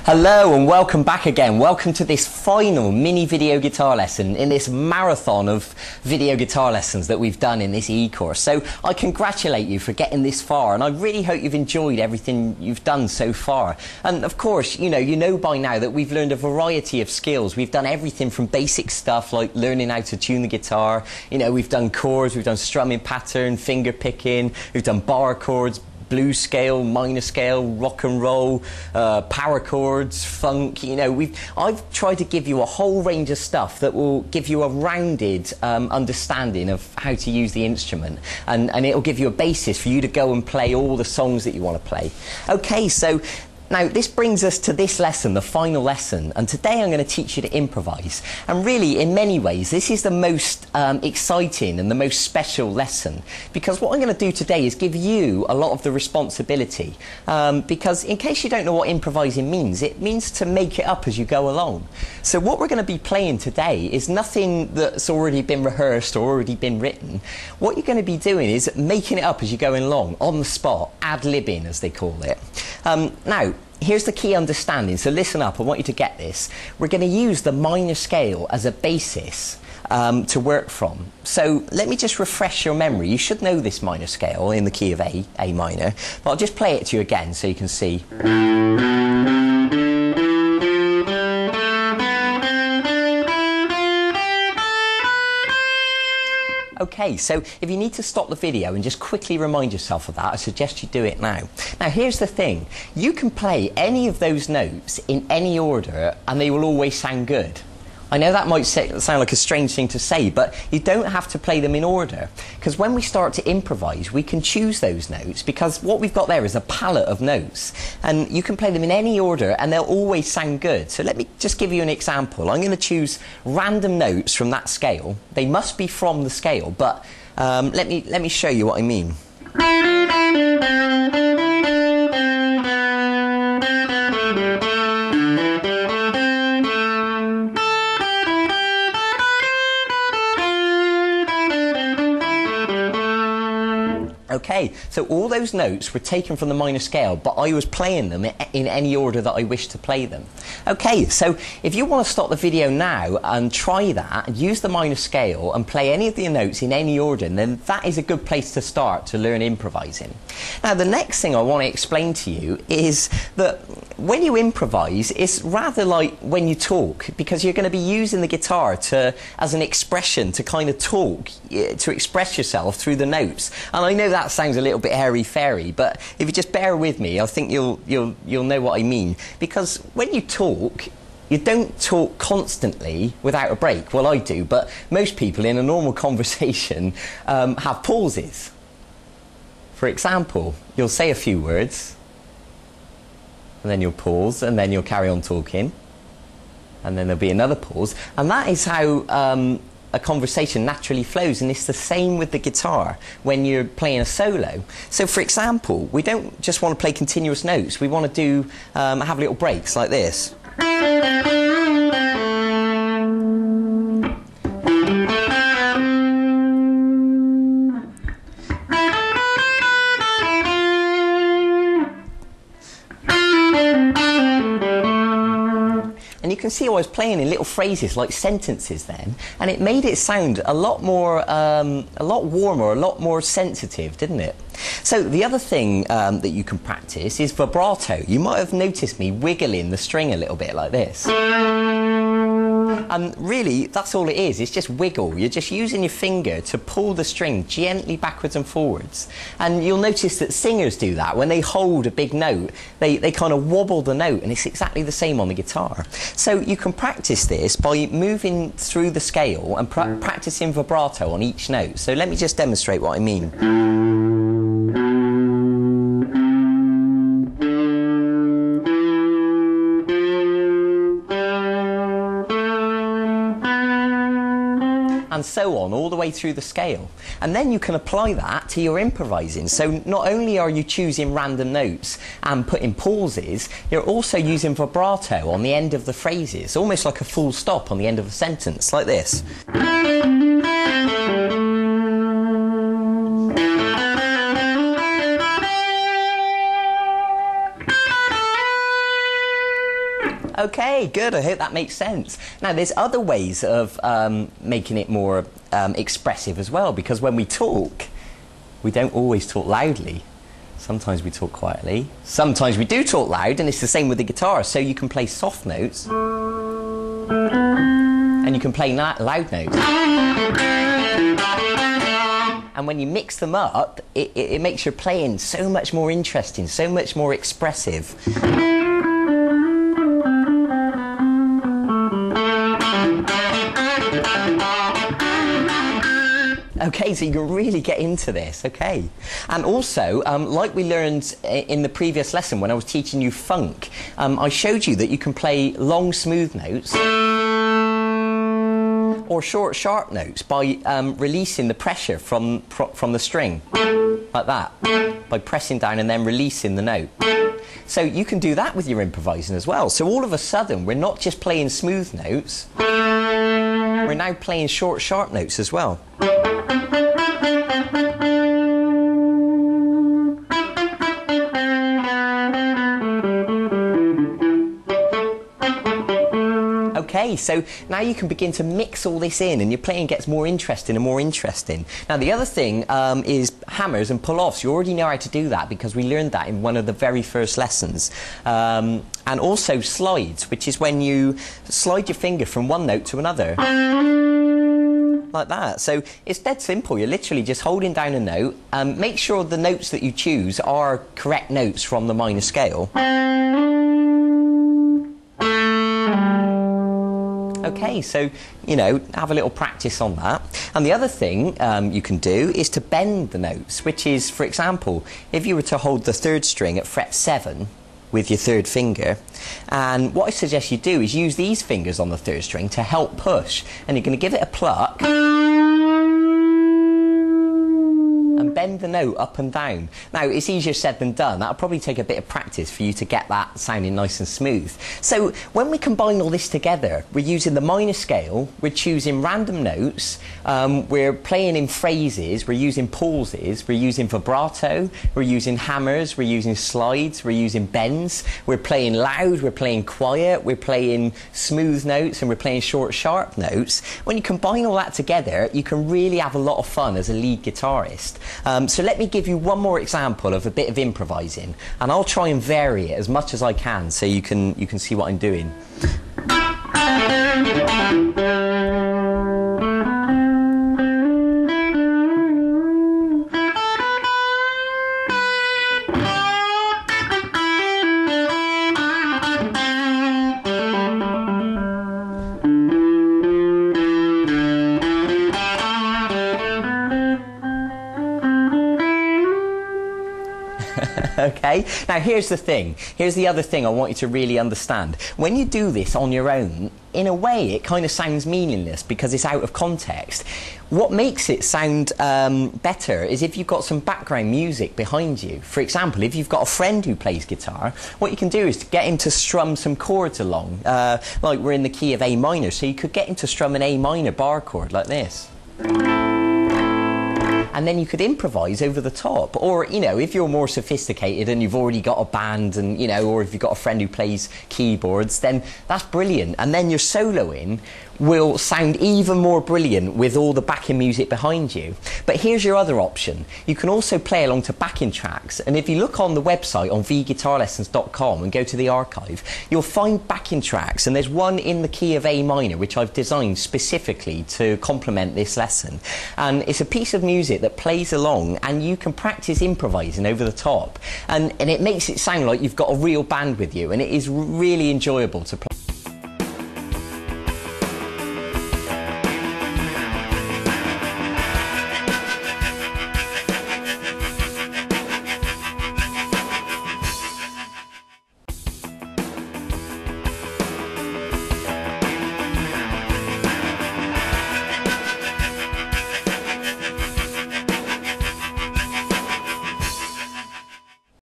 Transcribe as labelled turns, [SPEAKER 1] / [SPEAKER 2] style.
[SPEAKER 1] Hello and welcome back again. Welcome to this final mini video guitar lesson in this marathon of video guitar lessons that we've done in this e-course. So I congratulate you for getting this far, and I really hope you've enjoyed everything you've done so far. And of course, you know by now that we've learned a variety of skills. We've done everything from basic stuff like learning how to tune the guitar. We've done chords, we've done strumming pattern, finger picking, we've done bar chords, blues scale, minor scale, rock and roll, power chords, funk. I've tried to give you a whole range of stuff that will give you a rounded understanding of how to use the instrument, and it'll give you a basis for you to go and play all the songs that you want to play. Okay, so now this brings us to this lesson, the final lesson, and today I'm going to teach you to improvise. And really, in many ways, this is the most exciting and the most special lesson, because what I'm going to do today is give you a lot of the responsibility, because in case you don't know what improvising means, it means to make it up as you go along. So what we're going to be playing today is nothing that's already been rehearsed or already been written. What you're going to be doing is making it up as you're going along, on the spot, ad-libbing as they call it. Now, here's the key understanding, so listen up, I want you to get this. We're going to use the minor scale as a basis to work from. So let me just refresh your memory. You should know this minor scale in the key of A minor, but I'll just play it to you again so you can see. Okay, so if you need to stop the video and just quickly remind yourself of that, I suggest you do it now. Now, here's the thing. You can play any of those notes in any order and they will always sound good. I know that might sound like a strange thing to say, but you don't have to play them in order, because when we start to improvise, we can choose those notes, because what we've got there is a palette of notes, and you can play them in any order and they'll always sound good. So let me just give you an example. I'm going to choose random notes from that scale. They must be from the scale, but let me show you what I mean. Okay, so all those notes were taken from the minor scale, but I was playing them in any order that I wish to play them. Okay, so if you want to stop the video now and try that, and use the minor scale and play any of the notes in any order, then that is a good place to start to learn improvising. Now, the next thing I want to explain to you is that when you improvise, it's rather like when you talk, because you're going to be using the guitar as an expression to kind of talk, to express yourself through the notes. And I know that sounds a little bit hairy-fairy, but if you just bear with me, I think you'll know what I mean. Because when you talk, you don't talk constantly without a break. Well, I do, but most people in a normal conversation have pauses. For example, you'll say a few words, and then you'll pause, and then you'll carry on talking, and then there'll be another pause, and that is how a conversation naturally flows. And it's the same with the guitar when you're playing a solo. So for example, we don't just want to play continuous notes, we want to have little breaks like this. And you can see I was playing in little phrases like sentences then, and it made it sound a lot more, a lot warmer, a lot more sensitive, didn't it? So the other thing that you can practice is vibrato. You might have noticed me wiggling the string a little bit like this. And really, that's all it is. It's just wiggle. You're just using your finger to pull the string gently backwards and forwards. And you'll notice that singers do that. When they hold a big note, they kind of wobble the note, and it's exactly the same on the guitar. So you can practice this by moving through the scale and practicing vibrato on each note. So let me just demonstrate what I mean. And so on, all the way through the scale. And then you can apply that to your improvising. So not only are you choosing random notes and putting pauses, you're also using vibrato on the end of the phrases, almost like a full stop on the end of a sentence, like this. Okay, good. I hope that makes sense. Now, there's other ways of making it more expressive as well, because when we talk, we don't always talk loudly. Sometimes we talk quietly. Sometimes we do talk loud, and it's the same with the guitar. So you can play soft notes, and you can play loud notes. And when you mix them up, it makes your playing so much more interesting, so much more expressive. Okay, so you can really get into this, okay. And also, like we learned in the previous lesson when I was teaching you funk, I showed you that you can play long, smooth notes or short, sharp notes by releasing the pressure from the string, like that, by pressing down and then releasing the note. So you can do that with your improvising as well. So all of a sudden, we're not just playing smooth notes, we're now playing short, sharp notes as well. Okay, so now you can begin to mix all this in and your playing gets more interesting and more interesting. Now the other thing is hammers and pull-offs. You already know how to do that because we learned that in one of the very first lessons. And also slides, which is when you slide your finger from one note to another. Like that. So it's dead simple. You're literally just holding down a note. Make sure the notes that you choose are correct notes from the minor scale. Okay, so, you know, have a little practice on that. And the other thing you can do is to bend the notes, which is, for example, if you were to hold the third string at fret 7 with your third finger, and what I suggest you do is use these fingers on the third string to help push, and you're going to give it a pluck and bend the note up and down. Now, it's easier said than done. That'll probably take a bit of practice for you to get that sounding nice and smooth. So when we combine all this together, we're using the minor scale, we're choosing random notes, we're playing in phrases, we're using pauses, we're using vibrato, we're using hammers, we're using slides, we're using bends, we're playing loud, we're playing quiet, we're playing smooth notes, and we're playing short, sharp notes. When you combine all that together, you can really have a lot of fun as a lead guitarist. So let me give you one more example of a bit of improvising, and I'll try and vary it as much as I can so you can see what I'm doing. Okay, now here's the thing. Here's the other thing I want you to really understand. When you do this on your own, in a way it kind of sounds meaningless because it's out of context. What makes it sound better is if you've got some background music behind you. For example, if you've got a friend who plays guitar, what you can do is to get him to strum some chords along. Like we're in the key of A minor, so you could get him to strum an A minor bar chord like this. And then you could improvise over the top. Or, you know, if you're more sophisticated and you've already got a band and, you know, or if you've got a friend who plays keyboards, then that's brilliant. And then your soloing will sound even more brilliant with all the backing music behind you. But here's your other option. You can also play along to backing tracks, and if you look on the website on vguitarlessons.com and go to the archive, you'll find backing tracks, and there's one in the key of A minor which I've designed specifically to complement this lesson. And it's a piece of music that plays along and you can practice improvising over the top, and it makes it sound like you've got a real band with you, and it is really enjoyable to play.